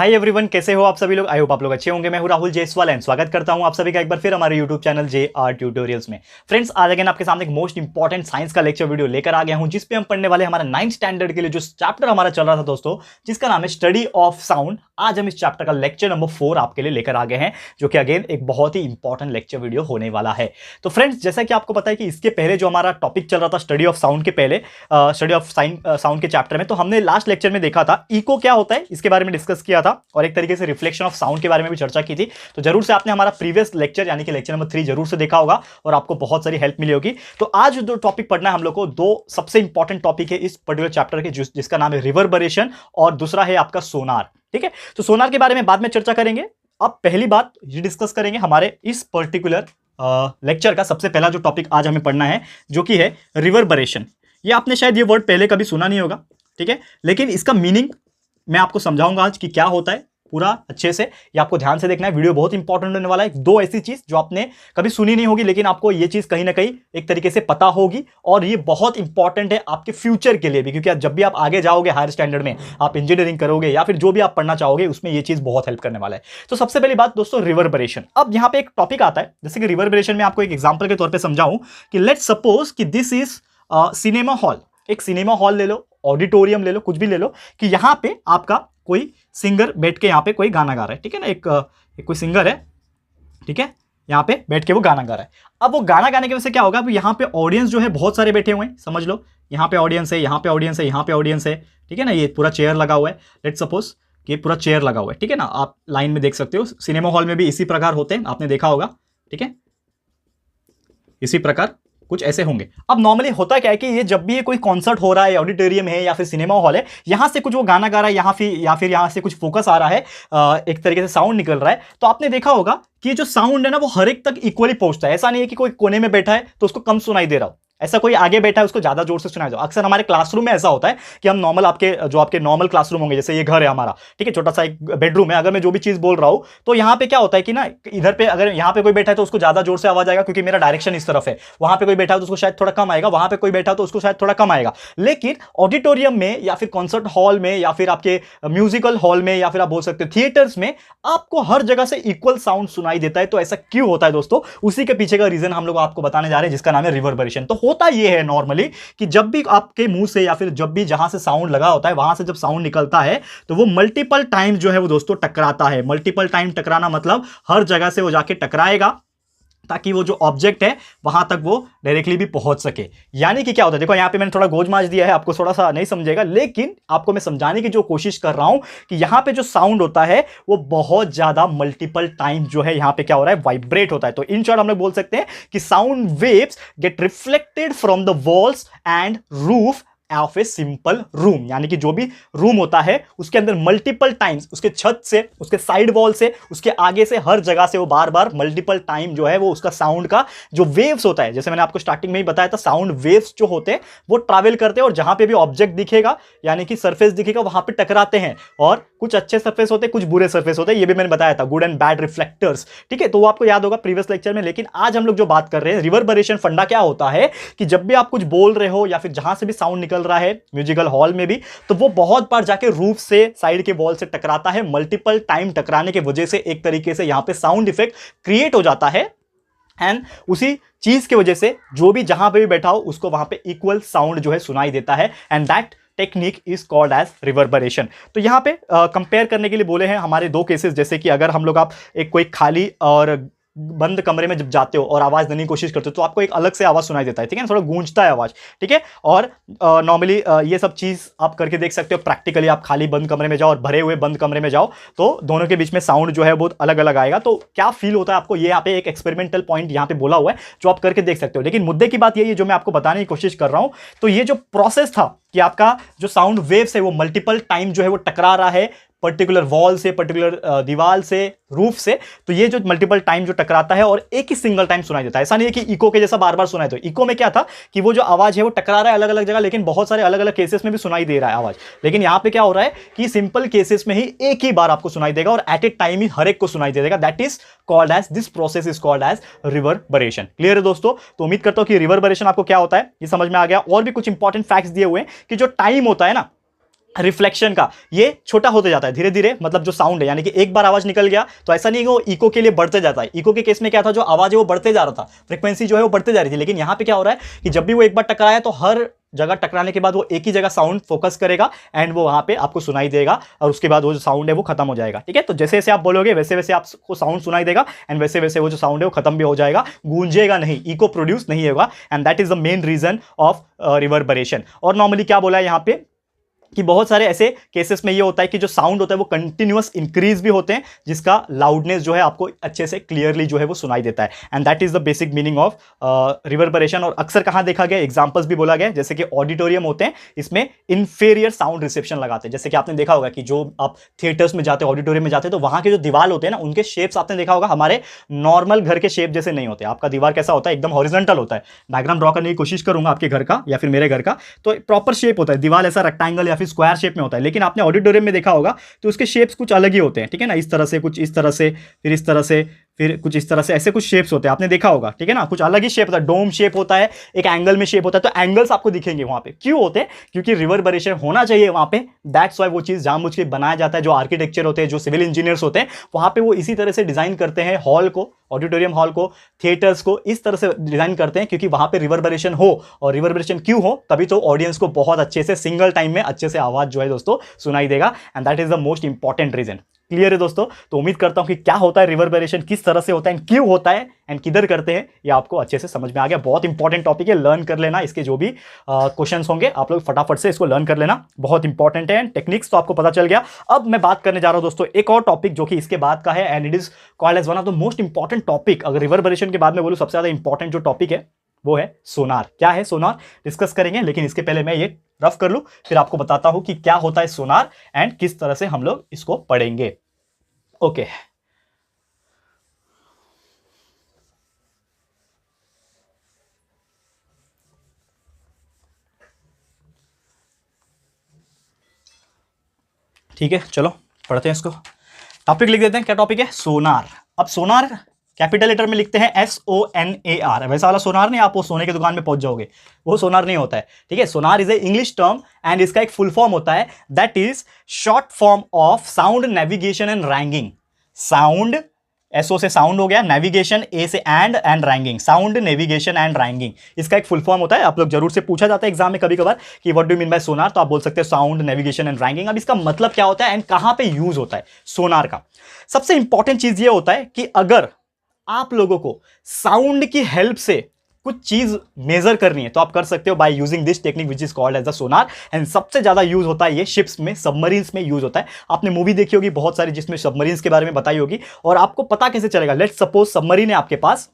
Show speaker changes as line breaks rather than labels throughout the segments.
Hi everyone, कैसे हो आप सभी लोग। आई होप आप लोग अच्छे होंगे। मैं हूं राहुल जयसवाल एंड स्वागत करता हूं आप सभी का एक बार फिर हमारे यूट्यूब चैनल JR ट्यूटोरियल्स में। फ्रेंड्स, आज अगेन आपके सामने एक मोस्ट इंपॉर्टेंट साइंस का लेक्चर वीडियो लेकर आ गया हूं, जिसपे हम पढ़ने वाले हमारा 9th स्टैंडर्ड के लिए जो चैप्टर हमारा चल रहा था दोस्तों, जिसका नाम है स्टडी ऑफ साउंड। आज हम इस चैप्टर का लेक्चर नंबर 4 आपके लिए लेकर आ गए हैं, जो कि अगेन एक बहुत ही इंपॉर्टेंट लेक्चर वीडियो होने वाला है। तो फ्रेंड्स, जैसा कि आपको पता है कि इसके पहले जो हमारा टॉपिक चल रहा था स्टडी ऑफ साउंड के पहले, स्टडी ऑफ साउंड के चैप्टर में, तो हमने लास्ट लेक्चर में देखा था इको क्या होता है, इसके बारे में डिस्कस किया था और एक तरीके से रिफ्लेक्शन ऑफ साउंड के बारे में भी चर्चा की थी। तो जरूर से आपने हमारा प्रीवियस लेक्चर यानी कि लेक्चर नंबर 3 जरूर से देखा होगा और आपको बहुत सारी हेल्प मिली होगी। तो आज जो टॉपिक पढ़ना है हम लोग को, दो सबसे इंपॉर्टेंट टॉपिक है इस पर्टिकुलर चैप्टर के, जिसका नाम है रिवर्बरेशन और दूसरा है आपका सोनार। ठीक है, तो सोनार के बारे में बाद में चर्चा करेंगे। अब पहली बात ये डिस्कस करेंगे हमारे इस पर्टिकुलर लेक्चर का सबसे पहला जो टॉपिक आज हमें पढ़ना है, जो कि है रिवर्बरेशन। ये आपने शायद ये वर्ड पहले कभी सुना नहीं होगा, ठीक है, लेकिन इसका मीनिंग मैं आपको समझाऊंगा आज कि क्या होता है पूरा अच्छे से। ये आपको ध्यान से देखना है, वीडियो बहुत इंपॉर्टेंट होने वाला है। दो ऐसी चीज जो आपने कभी सुनी नहीं होगी, लेकिन आपको ये चीज कहीं ना कहीं एक तरीके से पता होगी, और ये बहुत इंपॉर्टेंट है आपके फ्यूचर के लिए भी, क्योंकि जब भी आप आगे जाओगे हायर स्टैंडर्ड में, आप इंजीनियरिंग करोगे या फिर जो भी आप पढ़ना चाहोगे, उसमें ये चीज बहुत हेल्प करने वाला है। तो सबसे पहली बात दोस्तों, रिवर्बरेशन। अब यहां पर एक टॉपिक आता है, जैसे कि रिवर्बरेशन में आपको एक एग्जाम्पल के तौर पर समझाऊं कि लेट्स सपोज कि दिस इज सिनेमा हॉल। एक सिनेमा हॉल ले लो, ऑडिटोरियम ले लो, कुछ भी ले लो, कि यहां पे आपका कोई सिंगर बैठ के यहां पे कोई गाना गा रहा है, ठीक है ना। एक कोई सिंगर है, ठीक है, यहां पे बैठ के वो गाना गा रहा है। अब वो गाना गाने की वजह से क्या होगा, अब यहां पे ऑडियंस जो है बहुत सारे बैठे हुए हैं, समझ लो यहां पे ऑडियंस है, यहां पे ऑडियंस है, यहां पे ऑडियंस है, ठीक है ना। ये पूरा चेयर लगा हुआ है, लेट्स सपोज कि पूरा चेयर लगा हुआ है, ठीक है ना। आप लाइन में देख सकते हो, सिनेमा हॉल में भी इसी प्रकार होते हैं, आपने देखा होगा, ठीक है, इसी प्रकार कुछ ऐसे होंगे। अब नॉर्मली होता क्या है कि ये जब भी ये कोई कॉन्सर्ट हो रहा है, ऑडिटोरियम है या फिर सिनेमा हॉल है, यहां से कुछ वो गाना गा रहा है, या फिर यहां से कुछ फोकस आ रहा है, एक तरीके से साउंड निकल रहा है, तो आपने देखा होगा कि ये जो साउंड है ना, वो हर एक तक इक्वली पहुंचता है। ऐसा नहीं है कि कोई कोने में बैठा है तो उसको कम सुनाई दे रहा हो, ऐसा कोई आगे बैठा है उसको ज्यादा जोर से सुनाई दो। अक्सर हमारे क्लासरूम में ऐसा होता है कि हम नॉर्मल आपके नॉर्मल क्लासरूम होंगे, जैसे ये घर है हमारा, ठीक है, छोटा सा एक बेडरूम है, अगर मैं जो भी चीज बोल रहा हूं तो यहां पे क्या होता है कि ना, इधर पे अगर यहां पे कोई बैठा है तो उसको ज्यादा जोर से आवाज आएगा, क्योंकि मेरा डायरेक्शन इस तरफ है। वहां पे कोई बैठा है तो उसको शायद थोड़ा कम आएगा, वहां पे कोई बैठा है तो उसको शायद थोड़ा कम आएगा। लेकिन ऑडिटोरियम में या फिर कॉन्सर्ट हॉल में या फिर आपके म्यूजिकल हॉल में या फिर आप बोल सकते हो थिएटर्स में, आपको हर जगह से इक्वल साउंड सुनाई देता है। तो ऐसा क्यों होता है दोस्तों, उसी के पीछे का रीजन हम लोग आपको बताने जा रहे हैं, जिसका नाम है रिवर्बरेशन। तो होता यह है नॉर्मली कि जब भी आपके मुंह से या फिर जब भी जहां से साउंड लगा होता है, वहां से जब साउंड निकलता है तो वो मल्टीपल टाइम जो है वो दोस्तों टकराता है। मल्टीपल टाइम टकराना मतलब हर जगह से वो जाके टकराएगा, ताकि वो जो ऑब्जेक्ट है वहां तक वो डायरेक्टली भी पहुंच सके। यानी कि क्या होता है, देखो यहां पे मैंने थोड़ा गोज माज दिया है, आपको थोड़ा सा नहीं समझेगा, लेकिन आपको मैं समझाने की जो कोशिश कर रहा हूं कि यहां पे जो साउंड होता है वो बहुत ज्यादा मल्टीपल टाइम जो है यहां पे क्या हो रहा है, वाइब्रेट होता है। तो इन शॉर्ट हम लोग बोल सकते हैं कि sound waves gate reflected from the walls and roof of a simple room. यानी कि जो भी रूम होता है उसके अंदर मल्टीपल टाइम्स, उसके छत से, उसके साइड वॉल से, उसके आगे से, हर जगह से वो बार बार मल्टीपल टाइम जो है वो उसका साउंड का जो वेव्स होता है, जैसे मैंने आपको स्टार्टिंग में ही बताया था, साउंड वेव्स जो होते हैं वो ट्रैवल करते हैं और जहां पे भी ऑब्जेक्ट दिखेगा यानी कि सरफेस दिखेगा वहां पे टकराते हैं। और कुछ अच्छे सरफेस होते हैं, कुछ बुरे सरफेस होते हैं, ये भी मैंने बताया था, गुड एंड बैड रिफ्लेक्टर्स, ठीक है। तो वो आपको याद होगा प्रीवियस लेक्चर में। लेकिन आज हम लोग जो बात कर रहे हैं, रिवर्बरेशन फंडा क्या होता है कि जब भी आप कुछ बोल रहे हो या फिर जहां से भी साउंड निकल रहा है, म्यूजिकल हॉल में भी, तो वो बहुत बार जाके रूफ से, साइड के वॉल से टकराता है। मल्टीपल टाइम टकराने की वजह से एक तरीके से यहां पे साउंड इफेक्ट क्रिएट हो जाता है, एंड उसी चीज की वजह से जो भी जहां पे भी बैठा हो उसको वहां पे इक्वल साउंड जो है सुनाई देता है, and that technique is called as reverberation. तो यहां पे कंपेयर करने के लिए बोले हैं हमारे दो केसेस, जैसे कि अगर हम लोग आप एक कोई खाली और बंद कमरे में जब जाते हो और आवाज देने की कोशिश करते हो तो आपको एक अलग से आवाज सुनाई देता है, ठीक है, थोड़ा गूंजता है आवाज, ठीक है। और नॉर्मली ये सब चीज आप करके देख सकते हो प्रैक्टिकली। आप खाली बंद कमरे में जाओ और भरे हुए बंद कमरे में जाओ तो दोनों के बीच में साउंड जो है बहुत अलग अलग आएगा। तो क्या फील होता है आपको, ये यहाँ पे एक एक्सपेरिमेंटल पॉइंट यहाँ पे बोला हुआ है जो आप करके देख सकते हो। लेकिन मुद्दे की बात यही है जो मैं आपको बताने की कोशिश कर रहा हूं, तो ये जो प्रोसेस था कि आपका जो साउंड वेव्स है वो मल्टीपल टाइम जो है वो टकरा रहा है पर्टिकुलर वॉल से, पर्टिकुलर दीवार से, रूफ से, तो ये जो मल्टीपल टाइम जो टकराता है और एक ही सिंगल टाइम सुनाई देता है। ऐसा नहीं है कि इको के जैसा बार बार सुनाई दे। इको में क्या था कि वो जो आवाज है वो टकरा रहा है अलग अलग जगह, लेकिन बहुत सारे अलग अलग केसेस में भी सुनाई दे रहा है आवाज। लेकिन यहां पे क्या हो रहा है कि सिंपल केसेस में ही एक ही बार आपको सुनाई देगा और एट ए टाइम ही हर एक को सुनाई देगा। That is called as, this process is called as reverberation. Clear है दोस्तों? तो उम्मीद करता हूं कि रिवर्बरेशन आपको क्या होता है ये समझ में आ गया। और भी कुछ इंपॉर्टेंट फैक्ट्स दिए हुए हैं कि जो टाइम होता है ना, रिफ्लेक्शन का ये छोटा होते जाता है धीरे धीरे, मतलब जो साउंड है, यानी कि एक बार आवाज निकल गया तो ऐसा नहीं है कि वो इको के लिए बढ़ते जाता है। इको के केस में क्या था, जो आवाज है वो बढ़ते जा रहा था, फ्रीक्वेंसी जो है वो बढ़ते जा रही थी। लेकिन यहां पे क्या हो रहा है कि जब भी वो एक बार टकराया तो हर जगह टकराने के बाद वो एक ही जगह साउंड फोकस करेगा एंड वो वहां पे आपको सुनाई देगा, और उसके बाद वो जो साउंड है वो खत्म हो जाएगा। ठीक है, तो जैसे जैसे आप बोलोगे वैसे वैसे आपको साउंड सुनाई देगा एंड वैसे वैसे वो जो साउंड है वो खत्म भी हो जाएगा, गूंजेगा नहीं, इको प्रोड्यूस नहीं होगा। And that is the main reason of reverberation. और नॉर्मली क्या बोला है यहाँ पे कि बहुत सारे ऐसे केसेस में ये होता है कि जो साउंड होता है वो कंटिन्यूअस इंक्रीज भी होते हैं, जिसका लाउडनेस जो है आपको अच्छे से क्लियरली जो है वो सुनाई देता है। And that is the basic meaning of reverberation. और अक्सर कहां देखा गया, एग्जांपल्स भी बोला गया, जैसे कि ऑडिटोरियम होते हैं, इसमें इंफीरियर साउंड रिसेप्शन लगाते हैं। जैसे कि आपने देखा होगा कि जो आप थिएटर्स में जाते हैं, ऑडिटोरियम में जाते हैं, तो वहां के जो दीवार होते हैं ना, उनके शेप्स आपने देखा होगा हमारे नॉर्मल घर के शेप जैसे नहीं होते। आपका दीवार कैसा होता है, एकदम हॉरिजॉन्टल होता है। डायग्राम ड्रॉ करने की कोशिश करूंगा आपके घर का या फिर मेरे घर का, तो प्रॉपर शेप होता है, दीवार ऐसा रेक्टेंगल या फिर स्क्वायर शेप में होता है। लेकिन आपने ऑडिटोरियम में देखा होगा तो उसके शेप्स कुछ अलग ही होते हैं। ठीक है ना, इस तरह से, कुछ इस तरह से, फिर इस तरह से, फिर कुछ इस तरह से, ऐसे कुछ शेप्स होते हैं, आपने देखा होगा। ठीक है ना, कुछ अलग ही शेप होता है, डोम शेप होता है, एक एंगल में शेप होता है। तो एंगल्स आपको दिखेंगे वहां पे, क्यों होते हैं, क्योंकि रिवर्बरेशन होना चाहिए वहां पे। दैट्स व्हाई वो चीज जानबूझ के बनाया जाता है। जो आर्किटेक्चर होते हैं, जो सिविल इंजीनियर्स होते हैं, वहां पे वो इसी तरह से डिजाइन करते हैं हॉल को, ऑडिटोरियम हॉल को, थिएटर्स को इस तरह से डिजाइन करते हैं क्योंकि वहां पे रिवर्बरेशन हो। और रिवर्बरेशन क्यों हो, तभी तो ऑडियंस को बहुत अच्छे से सिंगल टाइम में अच्छे से आवाज जो है दोस्तों सुनाई देगा। And that is the most important reason. Clear है दोस्तों? तो उम्मीद करता हूं कि क्या होता है रिवर्बरेशन, किस तरह से होता है, क्यों होता है एंड किधर करते हैं, ये आपको अच्छे से समझ में आ गया। बहुत इंपॉर्टेंट टॉपिक है, लर्न कर लेना। इसके जो भी क्वेश्चंस होंगे आप लोग फटाफट से इसको लर्न कर लेना, बहुत इंपॉर्टेंट है। टेक्निक्स तो आपको पता चल गया। अब मैं बात करने जा रहा हूं दोस्तों एक और टॉपिक जो कि इसके बाद का है, and it is called as one of the most important topic. अगर रिवर्बरेशन के बाद में बोलूं सबसे ज्यादा इंपॉर्टेंट जो टॉपिक है वो है सोनार। क्या है सोनार, डिस्कस करेंगे। लेकिन इसके पहले मैं ये रफ कर लूं, फिर आपको बताता हूं कि क्या होता है सोनार एंड किस तरह से हम लोग इसको पढ़ेंगे। ओके ठीक है, चलो पढ़ते हैं इसको। टॉपिक लिख देते हैं, क्या टॉपिक है, सोनार। अब सोनार कैपिटल लेटर में लिखते हैं SONAR। वैसा वाला सोनार नहीं, आप वो सोने की दुकान में पहुंच जाओगे, वो सोनार नहीं होता है। ठीक है, sonar is a English term and इसका एक फुल फॉर्म होता है, that is short form of sound navigation and ranging. Sound, SO से साउंड हो गया, नेविगेशन A से and ranging, sound navigation and ranging, इसका एक फुल फॉर्म होता है। आप लोग जरूर से पूछा जाता है एग्जाम में कभी कभार कि व्हाट डू मीन बाय सोनार, तो आप बोल सकते हैं साउंड नेविगेशन एंड रैंगिंग। अब इसका मतलब क्या होता है एंड कहां पे यूज होता है सोनार का। सबसे इंपॉर्टेंट चीज ये होता है कि अगर आप लोगों को साउंड की हेल्प से कुछ चीज मेजर करनी है तो आप कर सकते हो by using this technique which is called as the sonar. एंड सबसे ज्यादा यूज होता है ये शिप्स में, सबमरीन्स में यूज होता है। आपने मूवी देखी होगी बहुत सारी जिसमें सबमरीन्स के बारे में बताई होगी, और आपको पता कैसे चलेगा, लेट्स सपोज सबमरीन है आपके पास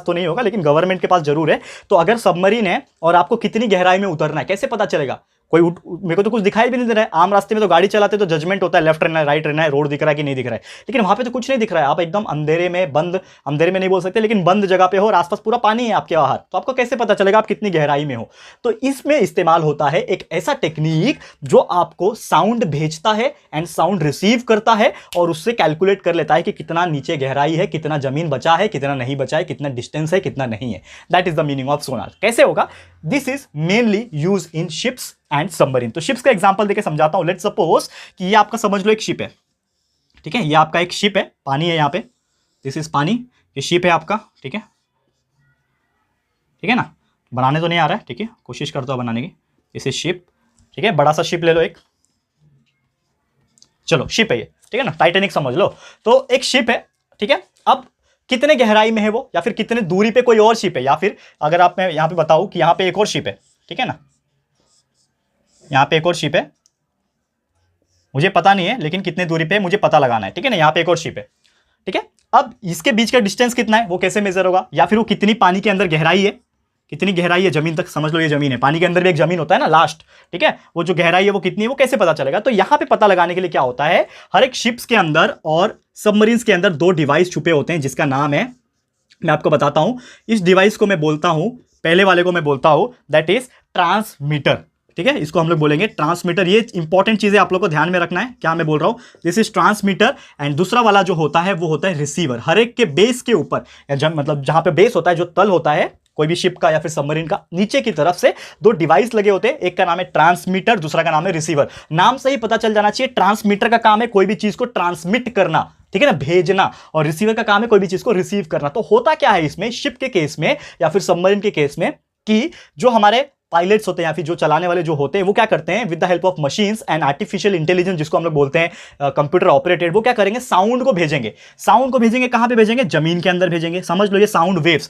तो नहीं होगा लेकिन गवर्नमेंट के पास जरूर है। तो अगर सबमरीन है और आपको कितनी गहराई में उतरना है, कैसे पता चलेगा, कोई मेरे को तो कुछ दिखाई भी नहीं दे रहा है। आम रास्ते में तो गाड़ी चलाते तो जजमेंट होता है, लेफ्ट रहना है, राइट रहना है, रोड दिख रहा है कि नहीं दिख रहा है, लेकिन वहां पे तो कुछ नहीं दिख रहा है। आप एकदम अंधेरे में, बंद अंधेरे में नहीं बोल सकते, लेकिन बंद जगह पे हो और आसपास पूरा पानी है आपके बाहर, तो आपको कैसे पता चलेगा आप कितनी गहराई में हो। तो इसमें इस्तेमाल होता है एक ऐसा टेक्निक जो आपको साउंड भेजता है एंड साउंड रिसीव करता है, और उससे कैलकुलेट कर लेता है कि कितना नीचे गहराई है, कितना जमीन बचा है, कितना नहीं बचा है, कितना डिस्टेंस है, कितना नहीं है। That is the meaning of sonar. कैसे होगा, this is mainly use in ships and submarine. तो शिप्स का एग्जांपल देके समझाता हूं। लेट्स सपोज कि ये आपका समझ लो एक शिप है। ठीक है, ये आपका एक शिप है, पानी है यहाँ पे, दिस इज पानी, ये शिप है आपका। ठीक है, ठीक है ना, बनाने तो नहीं आ रहा है, ठीक है, कोशिश करता हूं बनाने की। This is ship. ठीक है, बड़ा सा शिप ले लो एक, चलो शिप है ये, ठीक है ना, टाइटैनिक समझ लो। तो एक शिप है, ठीक है। अब कितने गहराई में है वो, या फिर कितने दूरी पे कोई और शिप है, या फिर अगर आप मैं यहां पे बताऊं कि यहां पे एक और शिप है, ठीक है ना, यहां पे एक और शिप है, मुझे पता नहीं है लेकिन कितने दूरी पे मुझे पता लगाना है, ठीक है ना, यहां पे एक और शिप है, ठीक है। अब इसके बीच का डिस्टेंस कितना है वो कैसे मेजर होगा, या फिर वो कितनी पानी के अंदर गहराई है, कितनी गहराई है जमीन तक, समझ लो ये जमीन है, पानी के अंदर भी एक जमीन होता है ना लास्ट, ठीक है, वो जो गहराई है वो कितनी है वो कैसे पता चलेगा। तो यहां पे पता लगाने के लिए क्या होता है, हर एक शिप्स के अंदर और सबमरीन्स के अंदर दो डिवाइस छुपे होते हैं जिसका नाम है, मैं आपको बताता हूं। इस डिवाइस को मैं बोलता हूं, पहले वाले को मैं बोलता हूं दैट इज ट्रांसमीटर, ठीक है, इसको हम लोग बोलेंगे ट्रांसमीटर। ये इंपॉर्टेंट चीजें आप लोग को ध्यान में रखना है, क्या मैं बोल रहा हूं, दिस इज ट्रांसमीटर। एंड दूसरा वाला जो होता है वो होता है रिसीवर। हर एक के बेस के ऊपर, मतलब जहां पे बेस होता है, जो तल होता है कोई भी शिप का या फिर सबमरीन का, नीचे की तरफ से दो डिवाइस लगे होते हैं, एक का नाम है ट्रांसमीटर, दूसरा का नाम है रिसीवर। नाम से ही पता चल जाना चाहिए, ट्रांसमीटर का काम है कोई भी चीज को ट्रांसमिट करना, ठीक है ना, भेजना, और रिसीवर का काम है कोई भी चीज को रिसीव करना। तो होता क्या है इसमें, शिप के केस में या फिर सबमरीन के केस में, कि जो हमारे पायलट्स होते हैं या फिर जो चलाने वाले जो होते हैं वो क्या करते हैं, with the help of machines and artificial intelligence जिसको हम लोग बोलते हैं कंप्यूटर ऑपरेटेड, वो क्या करेंगे, साउंड को भेजेंगे। साउंड को भेजेंगे कहां पे भेजेंगे, जमीन के अंदर भेजेंगे। समझ लो ये साउंड वेव्स,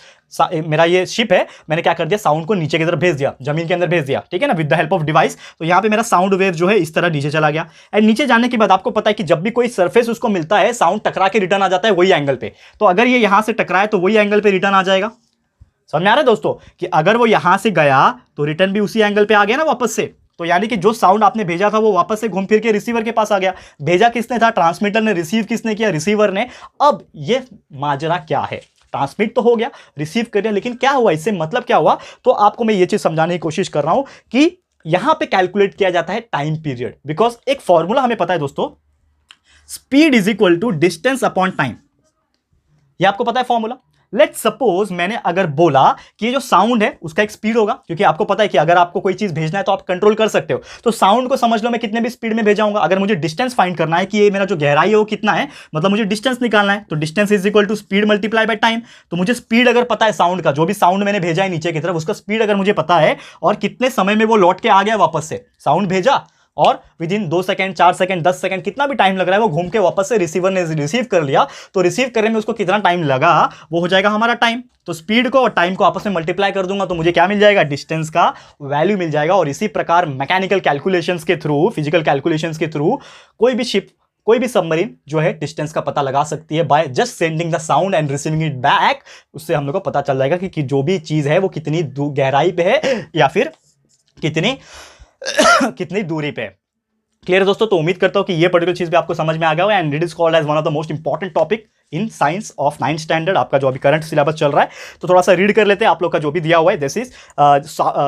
मेरा ये शिप है, मैंने क्या कर दिया, साउंड को नीचे की तरफ भेज दिया, जमीन के अंदर भेज दिया, ठीक है ना, with the help of device. तो यहां पे मेरा साउंड वेव जो है इस तरह नीचे चला गया, एंड नीचे जाने के बाद आपको पता है कि जब भी कोई सरफेस उसको मिलता है, साउंड टकरा के रिटर्न आ जाता है वही एंगल पे। तो अगर ये यहां से टकराए तो वही एंगल पे रिटर्न आ जाएगा। समझ में आ रहा है दोस्तों, कि अगर वो यहां से गया तो रिटर्न भी उसी एंगल पे आ गया ना वापस से। तो यानी कि जो साउंड आपने भेजा था वो वापस से घूम फिर के रिसीवर के पास आ गया। भेजा किसने था, ट्रांसमीटर ने। रिसीव किसने किया, रिसीवर ने। अब ये माजरा क्या है, ट्रांसमिट तो हो गया, रिसीव कर दिया, लेकिन क्या हुआ इससे, मतलब क्या हुआ, तो आपको मैं ये चीज समझाने की कोशिश कर रहा हूं कि यहां पे कैलकुलेट किया जाता है टाइम पीरियड। बिकॉज एक फॉर्मूला हमें पता है दोस्तों, speed is equal to distance upon time. ये आपको पता है फॉर्मूला। लेट्स सपोज मैंने अगर बोला कि ये जो साउंड है उसका एक स्पीड होगा, क्योंकि आपको पता है कि अगर आपको कोई चीज भेजना है तो आप कंट्रोल कर सकते हो। तो साउंड को समझ लो मैं कितने भी स्पीड में भेजाऊंगा। अगर मुझे डिस्टेंस फाइंड करना है कि ये मेरा जो गहराई है वो कितना है, मतलब मुझे डिस्टेंस निकालना है, तो distance is equal to speed multiply by time. तो मुझे स्पीड अगर पता है साउंड का, जो भी साउंड मैंने भेजा है नीचे की तरफ, उसका स्पीड अगर मुझे पता है और कितने समय में वो लौट के आ गया वापस से, साउंड भेजा और with in 2 second 4 second 10 second कितना भी टाइम लग रहा है, वो घूम के वापस से रिसीवर ने रिसीव कर लिया, तो रिसीव करने में उसको कितना टाइम लगा वो हो जाएगा हमारा टाइम। तो स्पीड को और टाइम को आपस में मल्टीप्लाई कर दूंगा तो मुझे क्या मिल जाएगा, डिस्टेंस का वैल्यू मिल जाएगा। और इसी प्रकार मैकेनिकल कैलकुलेशंस के थ्रू, फिजिकल कैलकुलेशंस के थ्रू कोई भी शिप, कोई भी सबमरीन जो है डिस्टेंस का पता लगा सकती है by just sending the sound and receiving it back. उससे हम लोग को पता चल जाएगा कि जो भी चीज है वो कितनी गहराई पे है या फिर कितनी दूरी पे है। क्लियर है दोस्तों, तो उम्मीद करता हूं कि ये पर्टिकुलर चीज भी आपको समझ में आ गया हो। And it is called as one of the most important topic in science of 9th standard, आपका जो अभी करंट सिलेबस चल रहा है। तो थोड़ा सा रीड कर लेते हैं आप लोग का जो भी दिया हुआ है। दिस इज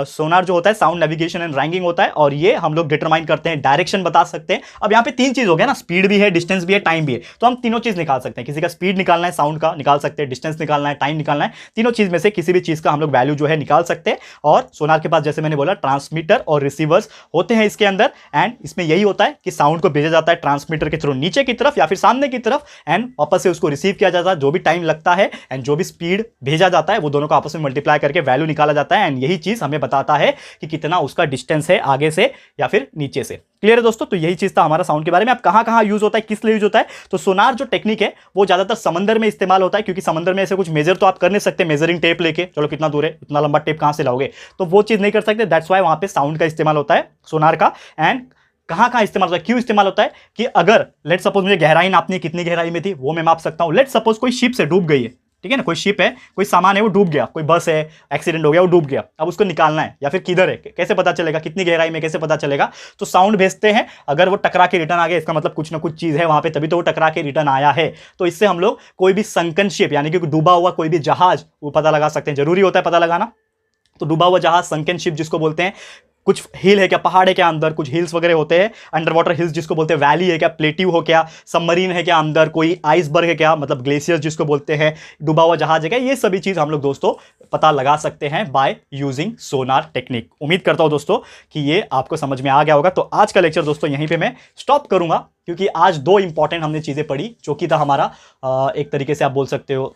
सोनार जो होता है साउंड नेविगेशन एंड रैंकिंग होता है, और ये हम लोग डिटरमाइन करते हैं, डायरेक्शन बता सकते हैं। अब यहाँ पे 3 चीज हो गया ना, स्पीड भी है, डिस्टेंस भी है, टाइम भी है। तो हम तीनों चीज निकाल सकते हैं। किसी का स्पीड निकालना है, साउंड का निकाल सकते हैं, डिस्टेंस निकालना है, टाइम निकालना है। तीनों चीज में से किसी भी चीज का हम लोग वैल्यू जो है निकाल सकते हैं। और सोनार के पास जैसे मैंने बोला ट्रांसमीटर और रिसीवर्स होते हैं इसके अंदर, एंड इसमें यही होता है कि साउंड को भेजा जाता है ट्रांसमीटर के थ्रू नीचे की तरफ या फिर सामने की तरफ, एंड वापस से उसको रिसीव किया जाता है। जो भी टाइम लगता है एंड जो भी स्पीड भेजा जाता है वो दोनों को आपस में मल्टीप्लाई करके वैल्यू निकाला जाता है। एंड यही चीज हमें बताता है कि कितना उसका डिस्टेंस है आगे से या फिर नीचे से। क्लियर है दोस्तों, तो यही चीज था हमारा साउंड के बारे में। अब कहां यूज होता है, किस लिए यूज होता है, तो सोनार जो टेक्निक है वो ज्यादातर समंदर में इस्तेमाल होता है, क्योंकि समंदर में ऐसे कुछ मेजर तो आप कर नहीं सकते मेजरिंग टेप लेके, चलो कितना दूर है, इतना लंबा टेप कहां से लाओगे, तो वो चीज नहीं कर सकते। दैट्स वाई वहां पे साउंड का इस्तेमाल होता है सोनार का। एंड कहां इस्तेमाल होता है, क्यों इस्तेमाल होता है, कि अगर लेट सपोज मुझे गहराई नापनी है, कितनी गहराई में थी वो मैं माप सकता हूं। लेट सपोज कोई शिप से डूब गई है, ठीक है ना, कोई शिप है, कोई सामान है वो डूब गया, कोई बस है एक्सीडेंट हो गया वो डूब गया, अब उसको निकालना है या फिर किधर है, कैसे पता चलेगा, कितनी गहराई में कैसे पता चलेगा, तो साउंड भेजते हैं। अगर वो टकरा के रिटर्न आ गया इसका मतलब कुछ ना कुछ चीज है वहां पे, तभी तो वो टकरा के रिटर्न आया है। तो इससे हम लोग कोई भी संकन शिप यानी कि डूबा हुआ कोई भी जहाज वो पता लगा सकते हैं। जरूरी होता है पता लगाना, तो डूबा हुआ जहाज संकन शिप जिसको बोलते हैं। कुछ हिल है क्या, पहाड़ है क्या अंदर, कुछ हिल्स वगैरह होते हैं, अंडर वाटर हिल्स जिसको बोलते हैं, वैली है क्या, प्लेट्यू हो क्या, सबमरीन है क्या अंदर, कोई आइसबर्ग है क्या, मतलब ग्लेशियर जिसको बोलते हैं, डूबा हुआ जहाज है क्या, ये सभी चीज हम लोग दोस्तों पता लगा सकते हैं बाय यूजिंग सोनार टेक्निक। उम्मीद करता हूं दोस्तों कि ये आपको समझ में आ गया होगा। तो आज का लेक्चर दोस्तों यहीं पे मैं स्टॉप करूंगा, क्योंकि आज 2 इंपॉर्टेंट हमने चीजें पढ़ी, जो कि था हमारा एक तरीके से आप बोल सकते हो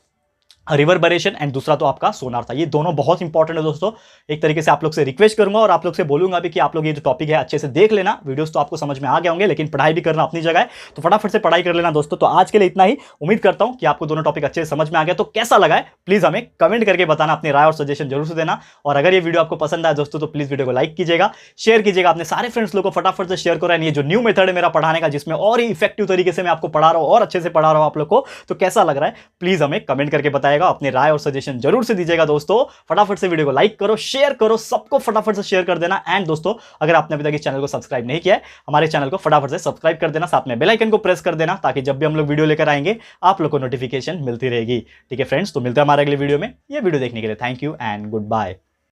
रिवर्बरेशन, एंड दूसरा तो आपका सोनार था। ये दोनों बहुत इंपॉर्टेंट है दोस्तों। एक तरीके से आप लोग से रिक्वेस्ट करूंगा और आप लोग से बोलूंगा भी कि आप लोग ये जो टॉपिक है अच्छे से देख लेना। वीडियोस तो आपको समझ में आ गए होंगे, लेकिन पढ़ाई भी करना अपनी जगह है, तो फटाफट से पढ़ाई कर लेना दोस्तों। तो आज के लिए इतना ही। उम्मीद करता हूं कि आपको दोनों टॉपिक अच्छे से समझ में आ गया। तो कैसा लगा है प्लीज हमें कमेंट करके बताना, अपनी राय और सजेशन जरूर से देना। और अगर ये वीडियो आपको पसंद आया दोस्तों तो प्लीज वीडियो को लाइक कीजिएगा, शेयर कीजिएगा अपने सारे फ्रेंड्स लोग को, फटाफट से शेयर करो। ये जो न्यू मेथड है मेरा पढ़ाने का, जिसमें और ही इफेक्टिव तरीके से मैं आपको पढ़ा रहा हूं और अच्छे से पढ़ा रहा हूं आप लोग को, तो कैसा लग रहा है प्लीज हमें कमेंट करके बताएगा। अपने राय और सजेशन जरूर से दीजिएगा दोस्तों। फटाफट से वीडियो को लाइक करो, शेयर करो, सबको फटाफट से शेयर कर देना। एंड दोस्तों अगर आपने अभी तक इस चैनल को सब्सक्राइब नहीं किया है, हमारे चैनल को फटाफट से सब्सक्राइब कर देना, साथ में बेल आइकन को प्रेस कर देना, ताकि जब भी हम लोग वीडियो लेकर आएंगे आप लोग को नोटिफिकेशन मिलती रहेगी। ठीक है फ्रेंड्स, तो मिलते हैं हमारे अगले वीडियो में। ये वीडियो देखने के लिए thank you and good bye.